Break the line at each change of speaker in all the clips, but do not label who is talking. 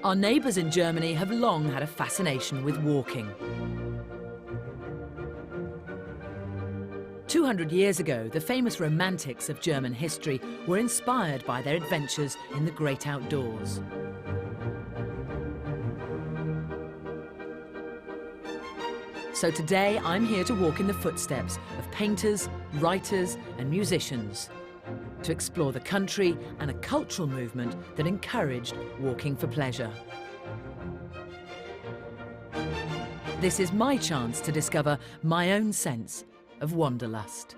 Our neighbours in Germany have long had a fascination with walking. 200 years ago, the famous romantics of German history were inspired by their adventures in the great outdoors. So today, I'm here to walk in the footsteps of painters, writers and musicians, to explore the country and a cultural movement that encouraged walking for pleasure. This is my chance to discover my own sense of wanderlust.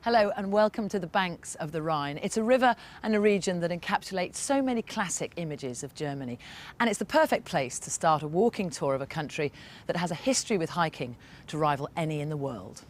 Hello and welcome to the banks of the Rhine. It's a river and a region that encapsulates so many classic images of Germany. And it's the perfect place to start a walking tour of a country that has a history with hiking to rival any in the world.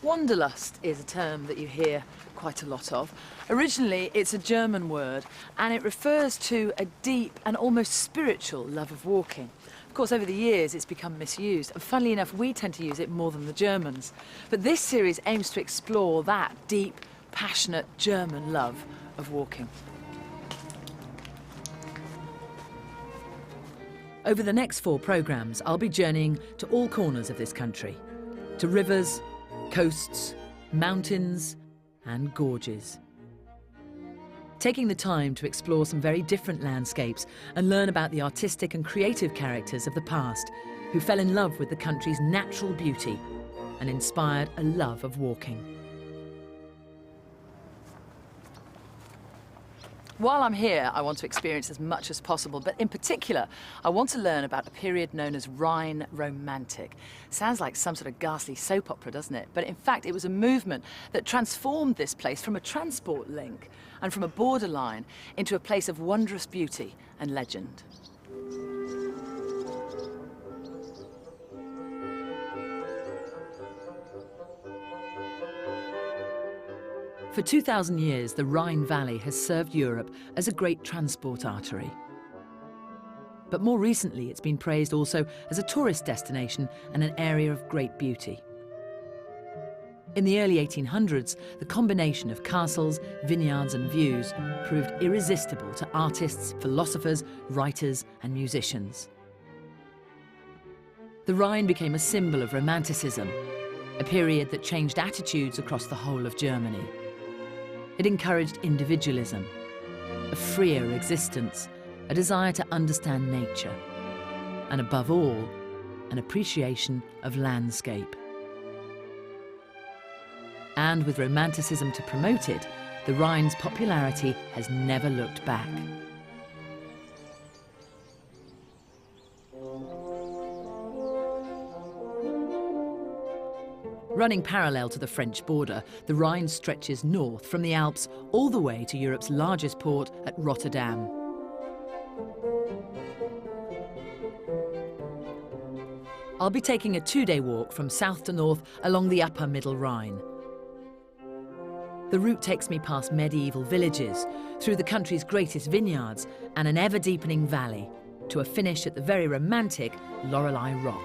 Wanderlust is a term that you hear quite a lot of. Originally, it's a German word and it refers to a deep and almost spiritual love of walking. Of course, over the years, it's become misused. And funnily enough, we tend to use it more than the Germans. But this series aims to explore that deep, passionate German love of walking. Over the next 4 programmes, I'll be journeying to all corners of this country, to rivers, coasts, mountains and gorges. Taking the time to explore some very different landscapes and learn about the artistic and creative characters of the past who fell in love with the country's natural beauty and inspired a love of walking. While I'm here, I want to experience as much as possible, but in particular, I want to learn about a period known as Rhine Romantic. Sounds like some sort of ghastly soap opera, doesn't it? But in fact, it was a movement that transformed this place from a transport link and from a borderline into a place of wondrous beauty and legend. For 2,000 years, the Rhine Valley has served Europe as a great transport artery. But more recently, it's been praised also as a tourist destination and an area of great beauty. In the early 1800s, the combination of castles, vineyards and views proved irresistible to artists, philosophers, writers and musicians. The Rhine became a symbol of Romanticism, a period that changed attitudes across the whole of Germany. It encouraged individualism, a freer existence, a desire to understand nature, and above all, an appreciation of landscape. And with Romanticism to promote it, the Rhine's popularity has never looked back. Running parallel to the French border, the Rhine stretches north from the Alps all the way to Europe's largest port at Rotterdam. I'll be taking a 2-day walk from south to north along the upper Middle Rhine. The route takes me past medieval villages, through the country's greatest vineyards and an ever-deepening valley, to a finish at the very romantic Lorelei Rock.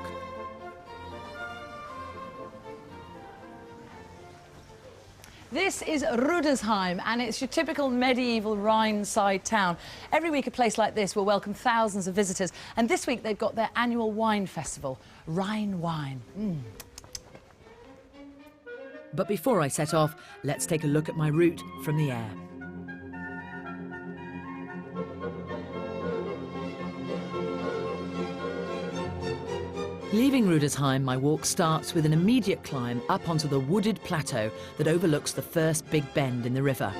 This is Rüdesheim, and it's your typical medieval Rhine-side town. Every week a place like this will welcome thousands of visitors, and this week they've got their annual wine festival, Rhine Wine. But before I set off, let's take a look at my route from the air. Leaving Rüdesheim, my walk starts with an immediate climb up onto the wooded plateau that overlooks the first big bend in the river.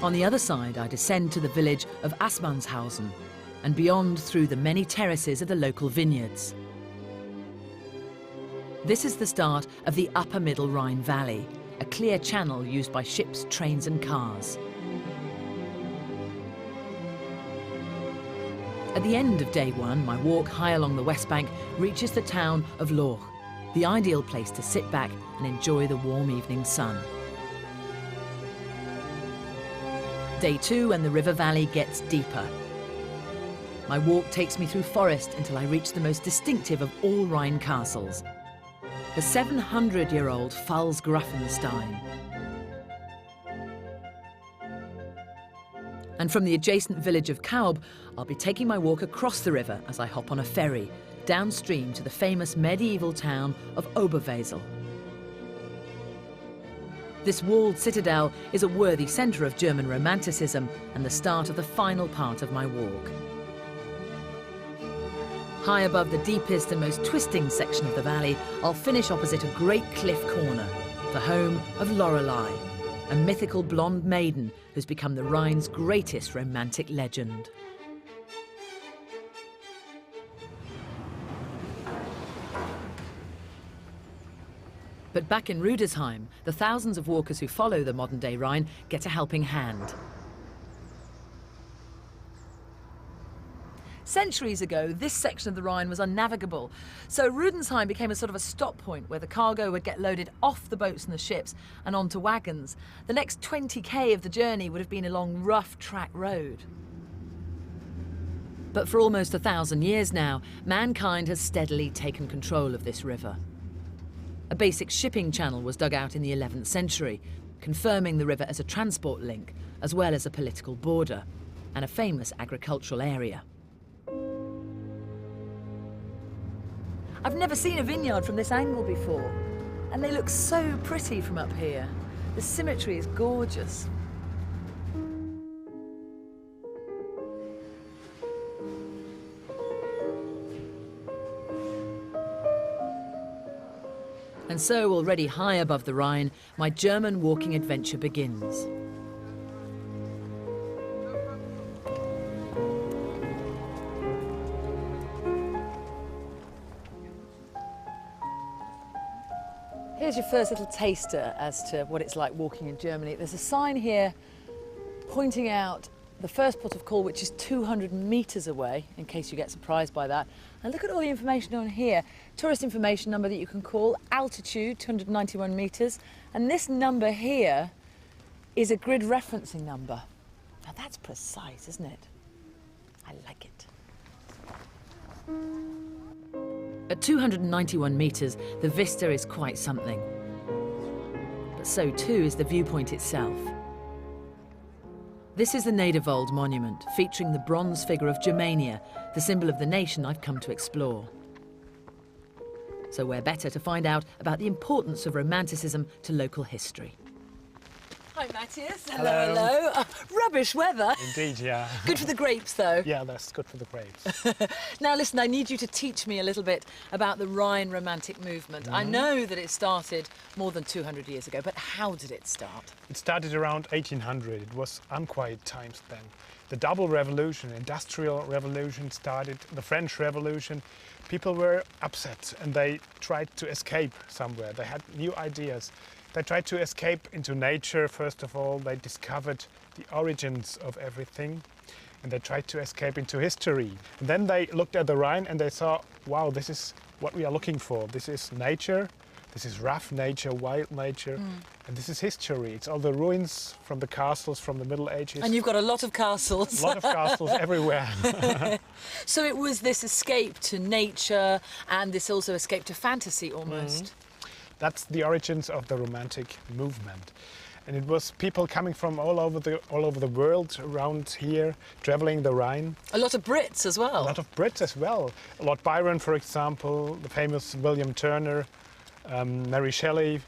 On the other side, I descend to the village of Assmannshausen and beyond through the many terraces of the local vineyards. This is the start of the upper Middle Rhine Valley, a clear channel used by ships, trains and cars. At the end of day one, my walk high along the west bank reaches the town of Loch, the ideal place to sit back and enjoy the warm evening sun. Day two and the river valley gets deeper. My walk takes me through forest until I reach the most distinctive of all Rhine castles, the 700-year-old Pfalz-Grafenstein. And from the adjacent village of Kaub, I'll be taking my walk across the river as I hop on a ferry downstream to the famous medieval town of Oberwesel. This walled citadel is a worthy centre of German Romanticism and the start of the final part of my walk. High above the deepest and most twisting section of the valley, I'll finish opposite a great cliff corner, the home of Lorelei, a mythical blonde maiden who's become the Rhine's greatest romantic legend. But back in Rüdesheim, the thousands of walkers who follow the modern-day Rhine get a helping hand. Centuries ago, this section of the Rhine was unnavigable, so Rüdesheim became a sort of a stop point where the cargo would get loaded off the boats and the ships and onto wagons. The next 20k of the journey would have been along rough track road. But for almost 1,000 years now, mankind has steadily taken control of this river. A basic shipping channel was dug out in the 11th century, confirming the river as a transport link, as well as a political border, and a famous agricultural area. I've never seen a vineyard from this angle before, and they look so pretty from up here. The symmetry is gorgeous. And so, already high above the Rhine, my German walking adventure begins. Here's your first little taster as to what it's like walking in Germany. There's a sign here pointing out the first port of call, which is 200 metres away, in case you get surprised by that. And look at all the information on here. Tourist information number that you can call, altitude, 291 metres. And this number here is a grid referencing number. Now that's precise, isn't it? I like it. At 291 metres, the vista is quite something. But so too is the viewpoint itself. This is the Nederwald monument, featuring the bronze figure of Germania, the symbol of the nation I've come to explore. So where better to find out about the importance of Romanticism to local history. Hi, Matthias. Hello, hello. Rubbish weather.
Indeed, yeah.
Good for the grapes, though.
Yeah, that's good for the grapes.
Now, listen, I need you to teach me a little bit about the Rhine Romantic movement. I know that it started more than 200 years ago, but how did it start?
It started around 1800. It was unquiet times then. The double revolution, industrial revolution started, the French Revolution. People were upset and they tried to escape somewhere. They had new ideas. They tried to escape into nature, first of all. They discovered the origins of everything. And they tried to escape into history. And then they looked at the Rhine and they saw, wow, this is what we are looking for. This is nature. This is rough nature, wild nature. And this is history. It's all the ruins from the castles from the Middle Ages.
And you've got a lot of castles.
A lot of castles everywhere.
So it was this escape to nature and this also escape to fantasy almost.
That's the origins of the Romantic movement. And it was people coming from all over the world around here, traveling the Rhine.
A lot of Brits as well.
A lot of Brits as well. Lord Byron, for example, the famous William Turner, Mary Shelley.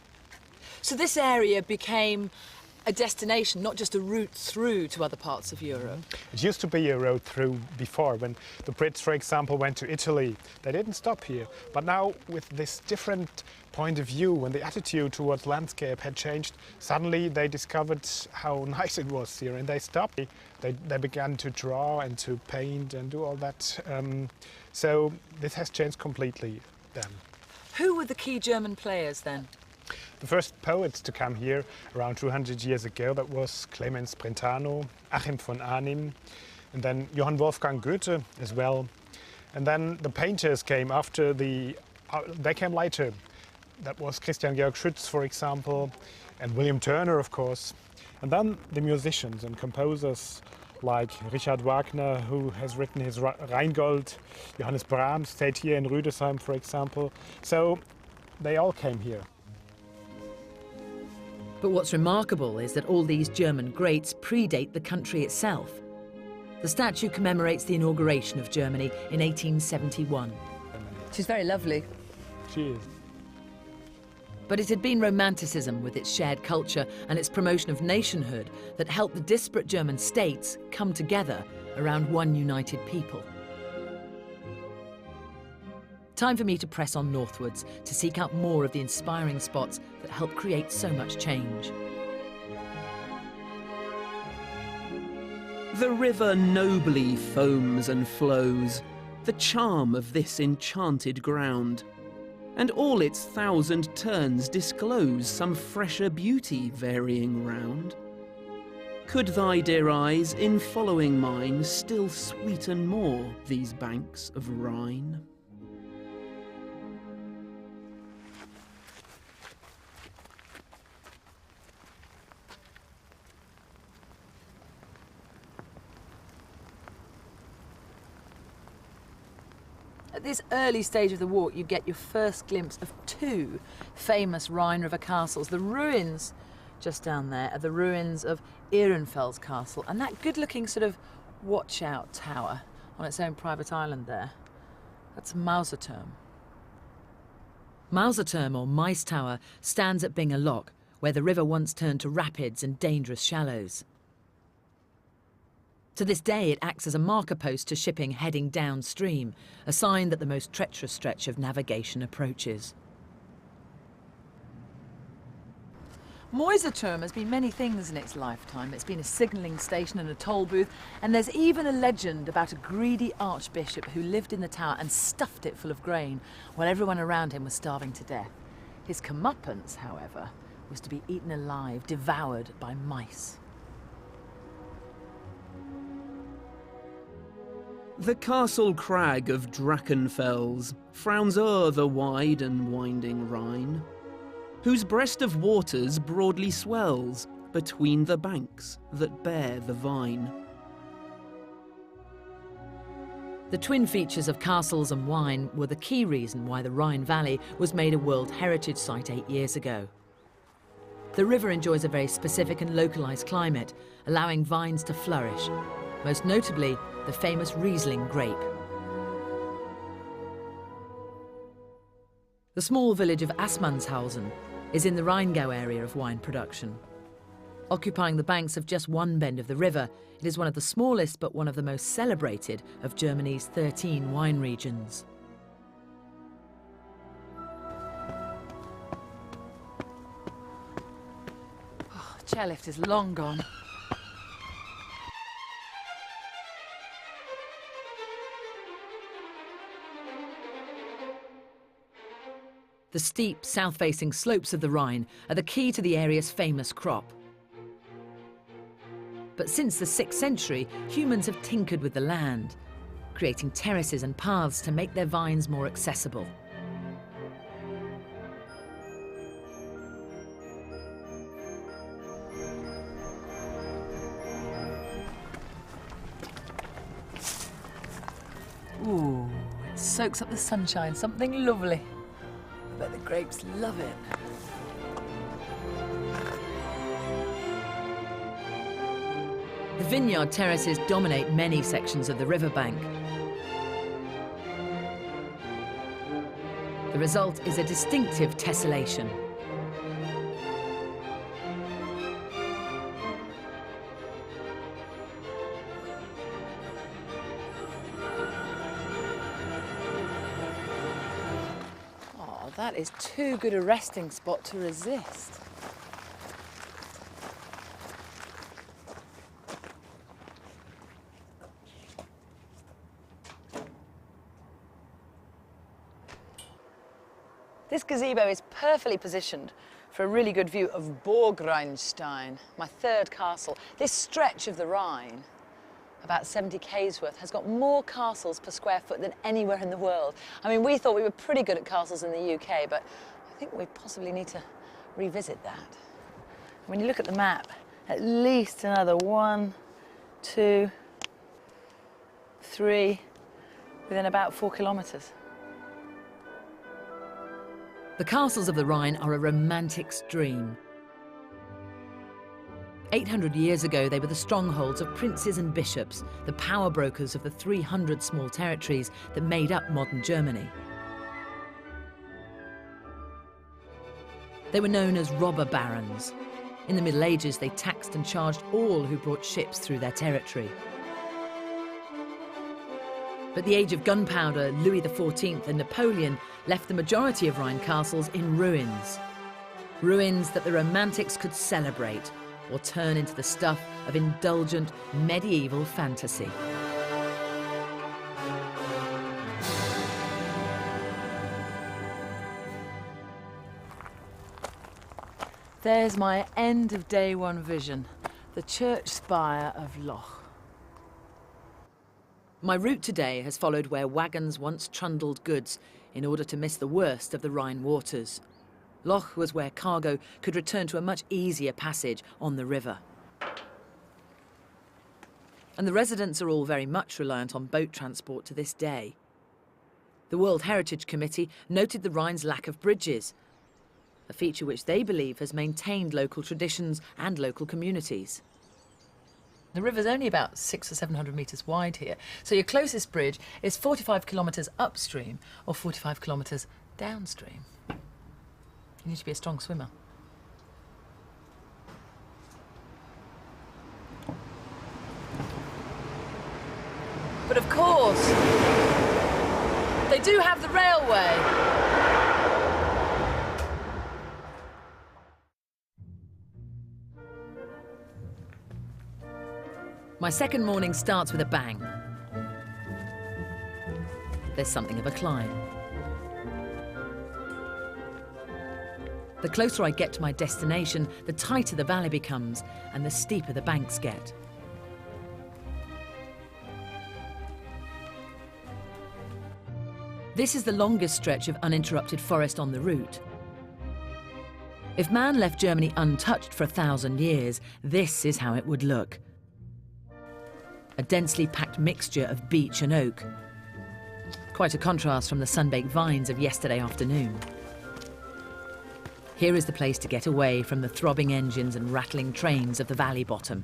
So this area became a destination, not just a route through to other parts of Europe.
It used to be a road through before. When the Brits, for example, went to Italy, they didn't stop here. But now, with this different point of view, when the attitude towards landscape had changed, suddenly they discovered how nice it was here, and they stopped. They began to draw and to paint and do all that. So this has changed completely then.
Who were the key German players then?
The first poets to come here around 200 years ago, that was Clemens Brentano, Achim von Arnim, and then Johann Wolfgang Goethe as well. And then the painters came after they came later. That was Christian Georg Schütz, for example, and William Turner, of course. And then the musicians and composers like Richard Wagner, who has written his Rheingold, Johannes Brahms stayed here in Rüdesheim, for example. So they all came here.
But what's remarkable is that all these German greats predate the country itself. The statue commemorates the inauguration of Germany in 1871.
She's very lovely.
She is.
But it had been Romanticism with its shared culture and its promotion of nationhood that helped the disparate German states come together around one united people. Time for me to press on northwards to seek out more of the inspiring spots that helped create so much change.
The river nobly foams and flows, the charm of this enchanted ground. And all its thousand turns disclose some fresher beauty varying round. Could thy dear eyes, in following mine, still sweeten more these banks of Rhine?
At this early stage of the walk, you get your first glimpse of two famous Rhine River castles. The ruins just down there are the ruins of Ehrenfels Castle, and that good-looking sort of watch-out tower on its own private island there. That's Mauserturm. Mauserturm, or Mice Tower, stands at Binger Loch, where the river once turned to rapids and dangerous shallows. To this day, it acts as a marker post to shipping heading downstream, a sign that the most treacherous stretch of navigation approaches. Mauserturm has been many things in its lifetime. It's been a signalling station and a toll booth, and there's even a legend about a greedy archbishop who lived in the tower and stuffed it full of grain while everyone around him was starving to death. His comeuppance, however, was to be eaten alive, devoured by mice.
The castle crag of Drachenfels frowns o'er the wide and winding Rhine, whose breast of waters broadly swells between the banks that bear the Vine.
The twin features of castles and wine were the key reason why the Rhine Valley was made a World Heritage Site 8 years ago. The river enjoys a very specific and localised climate, allowing vines to flourish, most notably the famous Riesling grape. The small village of Assmannshausen is in the Rheingau area of wine production. Occupying the banks of just one bend of the river, it is one of the smallest but one of the most celebrated of Germany's 13 wine regions. Oh, chairlift is long gone. The steep, south-facing slopes of the Rhine are the key to the area's famous crop. But since the 6th century, humans have tinkered with the land, creating terraces and paths to make their vines more accessible. Ooh, it soaks up the sunshine, something lovely. I bet the grapes love it. The vineyard terraces dominate many sections of the riverbank. The result is a distinctive tessellation. Oh, that is too good a resting spot to resist. This gazebo is perfectly positioned for a really good view of Burgrheinstein, my third castle. This stretch of the Rhine
about 70 k's worth, has got more castles per square foot than anywhere in the world. I mean, we thought we were pretty good at castles in the UK, but I think we possibly need to revisit that. When you look at the map, at least another 1, 2, 3, within about 4 kilometres.
The castles of the Rhine are a romantic's dream. 800 years ago, they were the strongholds of princes and bishops, the power brokers of the 300 small territories that made up modern Germany. They were known as robber barons. In the Middle Ages, they taxed and charged all who brought ships through their territory. But the age of gunpowder, Louis XIV and Napoleon left the majority of Rhine castles in ruins. Ruins that the romantics could celebrate or turn into the stuff of indulgent medieval fantasy.
There's my end of day one vision, the church spire of Loch.
My route today has followed where wagons once trundled goods in order to miss the worst of the Rhine waters. Loch was where cargo could return to a much easier passage on the river. And the residents are all very much reliant on boat transport to this day. The World Heritage Committee noted the Rhine's lack of bridges, a feature which they believe has maintained local traditions and local communities.
The river's only about 600 or 700 metres wide here, so your closest bridge is 45 kilometres upstream or 45 kilometres downstream. You need to be a strong swimmer. But of course, they do have the railway.
My second morning starts with a bang. There's something of a climb. The closer I get to my destination, the tighter the valley becomes and the steeper the banks get. This is the longest stretch of uninterrupted forest on the route. If man left Germany untouched for 1,000 years, this is how it would look. A densely packed mixture of beech and oak. Quite a contrast from the sun-baked vines of yesterday afternoon. Here is the place to get away from the throbbing engines and rattling trains of the valley bottom.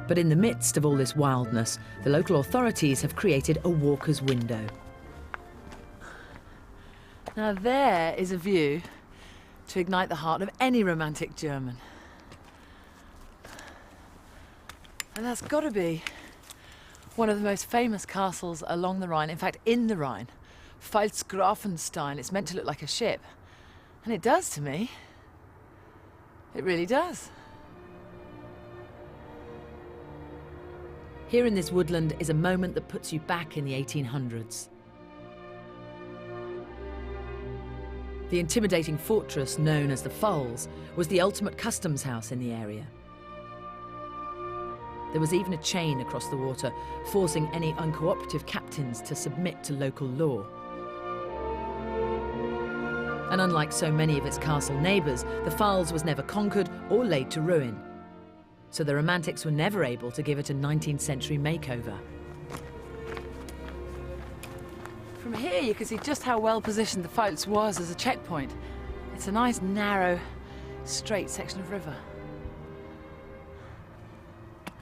But in the midst of all this wildness, the local authorities have created a walker's window.
Now there is a view to ignite the heart of any romantic German. And that's got to be one of the most famous castles along the Rhine, in fact in the Rhine. Pfalzgrafenstein, it's meant to look like a ship. And it does to me. It really does.
Here in this woodland is a moment that puts you back in the 1800s. The intimidating fortress known as the Pfalz was the ultimate customs house in the area. There was even a chain across the water, forcing any uncooperative captains to submit to local law. And unlike so many of its castle neighbours, the Pfalz was never conquered or laid to ruin. So the Romantics were never able to give it a 19th century makeover.
From here you can see just how well positioned the Pfalz was as a checkpoint. It's a nice, narrow, straight section of river.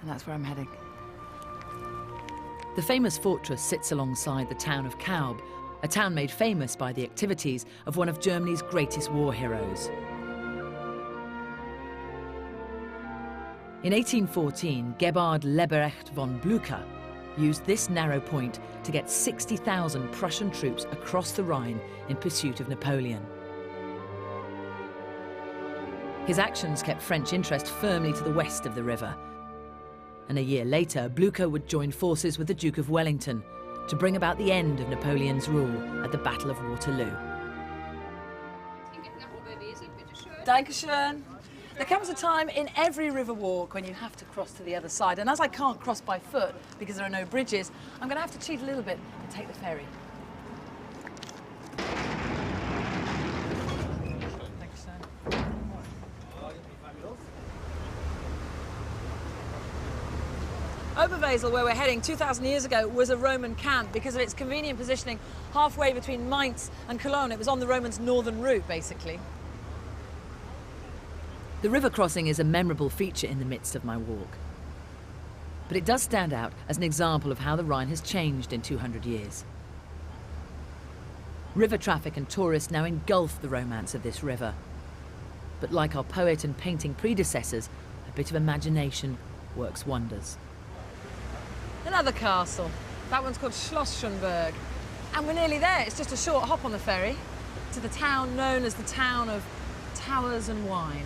And that's where I'm heading.
The famous fortress sits alongside the town of Kaub, a town made famous by the activities of one of Germany's greatest war heroes. In 1814, Gebhard Leberecht von Blücher used this narrow point to get 60,000 Prussian troops across the Rhine in pursuit of Napoleon. His actions kept French interest firmly to the west of the river. And a year later, Blücher would join forces with the Duke of Wellington to bring about the end of Napoleon's rule at the Battle of Waterloo.
Dankeschön. There comes a time in every river walk when you have to cross to the other side, and as I can't cross by foot because there are no bridges, I'm going to have to cheat a little bit and take the ferry. Thanks, sir. Oberwesel, where we're heading 2,000 years ago, was a Roman camp because of its convenient positioning halfway between Mainz and Cologne. It was on the Romans' northern route, basically.
The river crossing is a memorable feature in the midst of my walk. But it does stand out as an example of how the Rhine has changed in 200 years. River traffic and tourists now engulf the romance of this river. But like our poet and painting predecessors, a bit of imagination works wonders.
Another castle. That one's called Schloss Schönberg. And we're nearly there. It's just a short hop on the ferry to the town known as the town of towers and wine.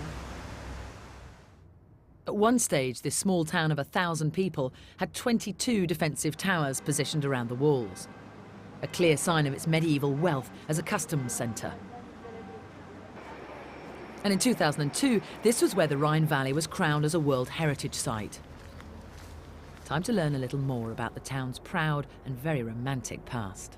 At one stage, this small town of 1,000 people had 22 defensive towers positioned around the walls, a clear sign of its medieval wealth as a customs centre. And in 2002, this was where the Rhine Valley was crowned as a World Heritage Site. Time to learn a little more about the town's proud and very romantic past.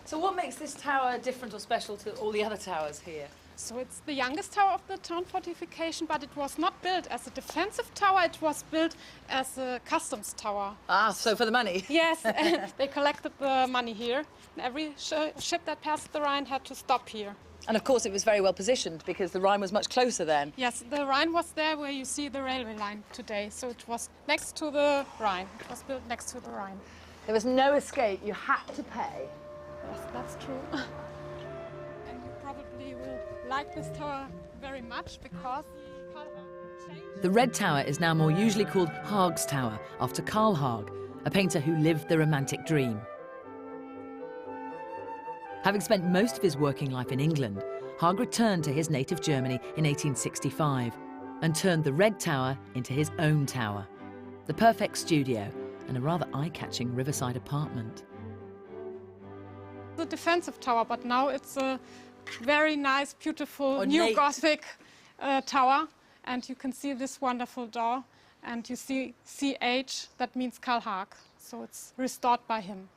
So what makes this tower different or special to all the other towers here?
So it's the youngest tower of the town fortification, but it was not built as a defensive tower, it was built as a customs tower.
Ah, so for the money.
Yes, and they collected the money here. And every ship that passed the Rhine had to stop here.
And of course it was very well positioned because the Rhine was much closer then.
Yes, the Rhine was there where you see the railway line today. So it was next to the Rhine. It was built next to the Rhine.
There was no escape, you had to pay.
Yes, that's true. And you probably will like this tower very much because the changed.
The Red Tower is now more usually called Haag's Tower, after Carl Haag, a painter who lived the romantic dream. Having spent most of his working life in England, Haag returned to his native Germany in 1865 and turned the Red Tower into his own tower, the perfect studio and a rather eye-catching riverside apartment.
The defensive tower, but now it's a very nice, beautiful,
Ornate.
new Gothic tower. And you can see this wonderful door. And you see CH, that means Karl Haag. So it's restored by him.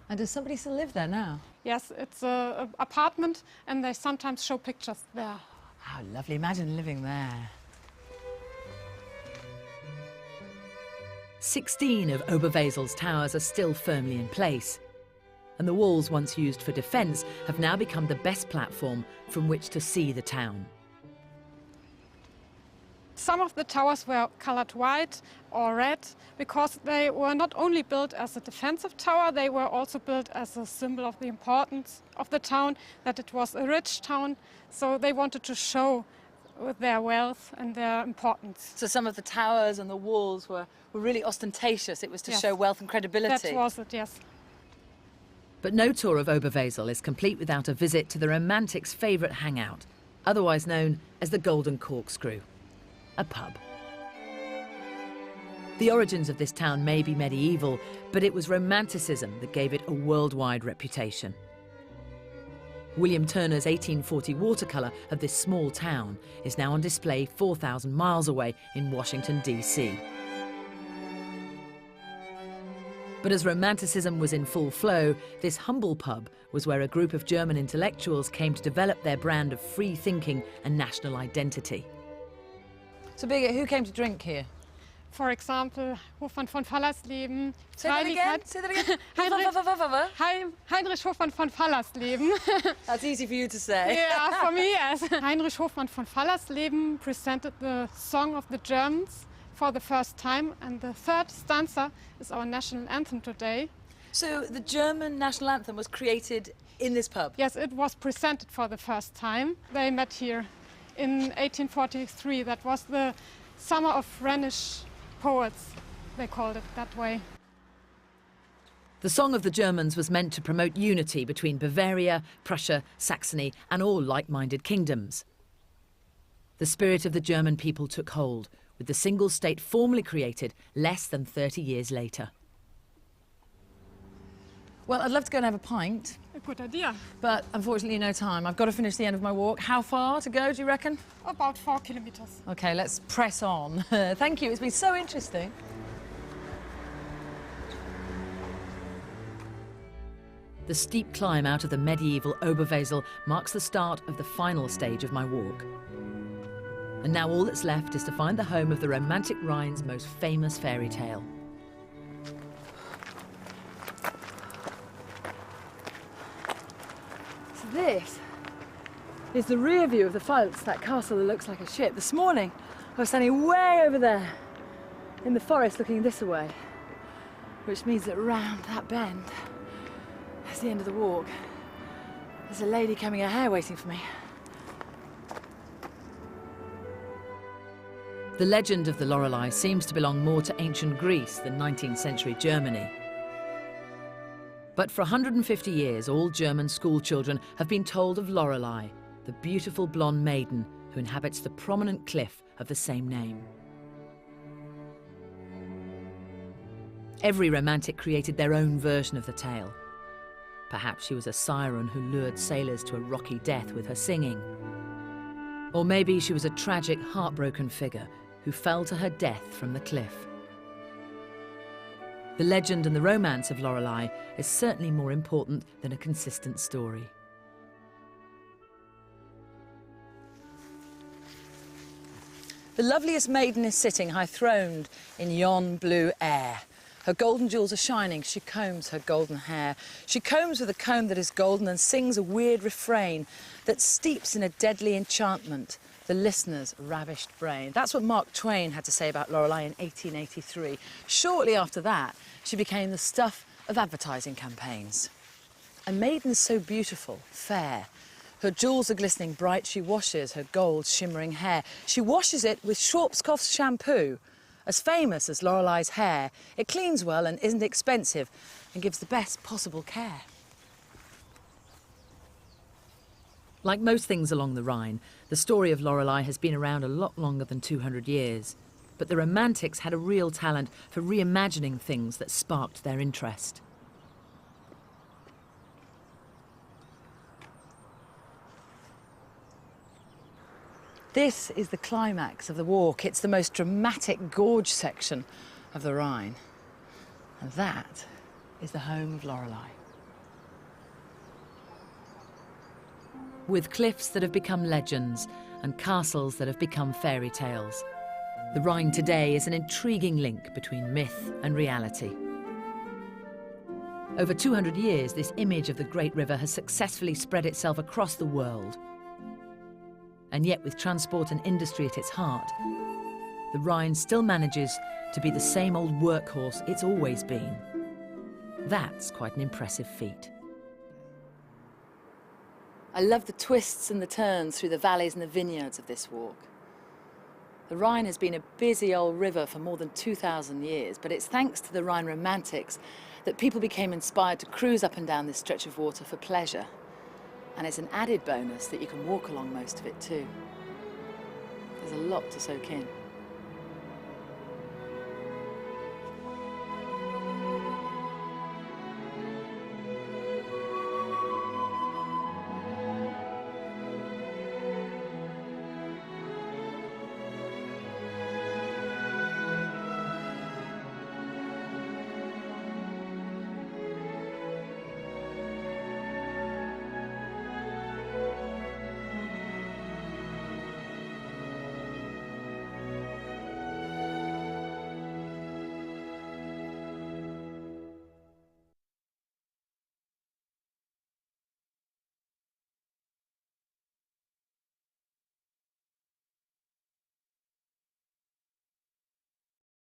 And does somebody still live there now?
Yes, it's an apartment, and they sometimes show pictures there.
How lovely, imagine living there.
16 of Oberwesel's towers are still firmly in place, and the walls once used for defence have now become the best platform from which to see the town.
Some of the towers were colored white or red because they were not only built as a defensive tower, they were also built as a symbol of the importance of the town, that it was a rich town. So they wanted to show their wealth and their importance.
So some of the towers and the walls were really ostentatious. It was to
Yes.
show wealth and credibility.
That was it, yes.
But no tour of Oberwesel is complete without a visit to the romantics' favourite hangout, otherwise known as the Golden Corkscrew, a pub. The origins of this town may be medieval, but it was Romanticism that gave it a worldwide reputation. William Turner's 1840 watercolour of this small town is now on display 4,000 miles away in Washington, D.C. But as Romanticism was in full flow, this humble pub was where a group of German intellectuals came to develop their brand of free thinking and national identity.
So Birgit, who came to drink here?
For example, Hofmann von Fallersleben.
Say that again, say that again.
Heinrich Hofmann von Fallersleben.
That's easy for you to say.
Yeah, for me, yes. Heinrich Hofmann von Fallersleben presented the song of the Germans for the first time, and the third stanza is our national anthem today.
So the German national anthem was created in this pub?
Yes, it was presented for the first time. They met here in 1843. That was the summer of Rhenish poets, they called it that way.
The Song of the Germans was meant to promote unity between Bavaria, Prussia, Saxony and all like-minded kingdoms. The spirit of the German people took hold, with the single state formally created less than 30 years later.
Well, I'd love to go and have a pint.
good idea.
But unfortunately no time. I've got to finish the end of my walk. How far to go, do you reckon?
About 4 kilometers.
OK, let's press on. Thank you, it's been so interesting.
The steep climb out of the medieval Oberwesel marks the start of the final stage of my walk. And now all that's left is to find the home of the romantic Rhine's most famous fairy tale.
So this is the rear view of the Pfalz, that castle that looks like a ship. This morning I was standing way over there in the forest looking this way, which means that round that bend, that's the end of the walk. There's a lady combing her hair waiting for me.
The legend of the Lorelei seems to belong more to ancient Greece than 19th century Germany. But for 150 years, all German school children have been told of Lorelei, the beautiful blonde maiden who inhabits the prominent cliff of the same name. Every romantic created their own version of the tale. Perhaps she was a siren who lured sailors to a rocky death with her singing. Or maybe she was a tragic, heartbroken figure who fell to her death from the cliff. The legend and the romance of Lorelei is certainly more important than a consistent story.
The loveliest maiden is sitting high-throned in yon blue air. Her golden jewels are shining, she combs her golden hair. She combs with a comb that is golden and sings a weird refrain that steeps in a deadly enchantment the listener's ravished brain. That's what Mark Twain had to say about Lorelei in 1883. Shortly after that, she became the stuff of advertising campaigns. A maiden so beautiful, fair. Her jewels are glistening bright, she washes her gold shimmering hair. She washes it with Schwarzkopf's shampoo. As famous as Lorelei's hair, it cleans well and isn't expensive and gives the best possible care.
Like most things along the Rhine, the story of Lorelei has been around a lot longer than 200 years. But the Romantics had a real talent for reimagining things that sparked their interest.
This is the climax of the walk. It's the most dramatic gorge section of the Rhine. And that is the home of Lorelei.
With cliffs that have become legends and castles that have become fairy tales, the Rhine today is an intriguing link between myth and reality. Over 200 years, this image of the great river has successfully spread itself across the world. And yet, with transport and industry at its heart, the Rhine still manages to be the same old workhorse it's always been. That's quite an impressive feat.
I love the twists and the turns through the valleys and the vineyards of this walk. The Rhine has been a busy old river for more than 2,000 years, but it's thanks to the Rhine Romantics that people became inspired to cruise up and down this stretch of water for pleasure. And it's an added bonus that you can walk along most of it too. There's a lot to soak in.